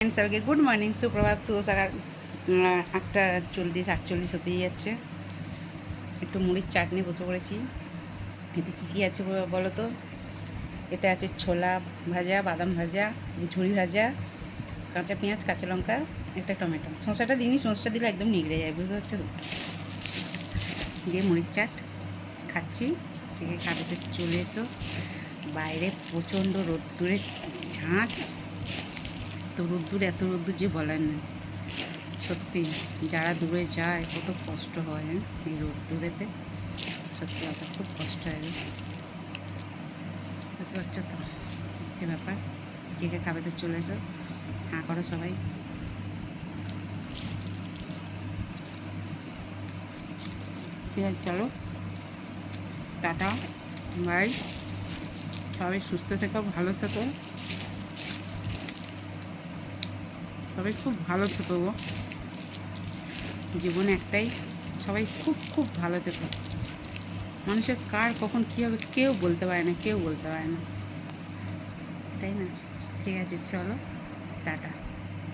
Friends, সবাইকে good morning, সুপ্রভাত, শুভ সকাল। 8:40 হতেই যাচ্ছে। একটু মুড়ির চাটনি বসে পড়েছি। এতে কী কী আছে বলো তো? এতে আছে ছোলা ভাজা, বাদাম ভাজা, ঝুড়ি ভাজা, কাঁচা পেঁয়াজ, কাঁচা লঙ্কা, একটা টমেটো। শসাটা দিইনি, শসাটা দিলে একদম নিগড়ে যায়, বুঝতে পারছো তো? দিয়ে মুড়ির চাট খাচ্ছি। থেকে খাবেতে চলে এসো। বাইরে প্রচণ্ড রোদ্দুরের ঝাঁঝ। এত রোদ্দুর যে বলার নেই। সত্যি যারা দূরে যায় কত কষ্ট হয়, হ্যাঁ, এই রোদ্দুরেতে। সত্যি কথা, খুব কষ্ট হয়। বুঝতে পারছো তো সে ব্যাপার? কে খাবে তো চলে এসো, হাঁ করো সবাই। ঠিক আছে, চলো, টাটা, বাই। সবাই সুস্থ থেকো, ভালো থেকো, সবাই খুব ভালো থেকো গো। জীবন একটাই, সবাই খুব খুব ভালো থেকো। মানুষের কার কখন কী হবে কেউ বলতে পারে না, তাই না? ঠিক আছে, চলো, টাটা।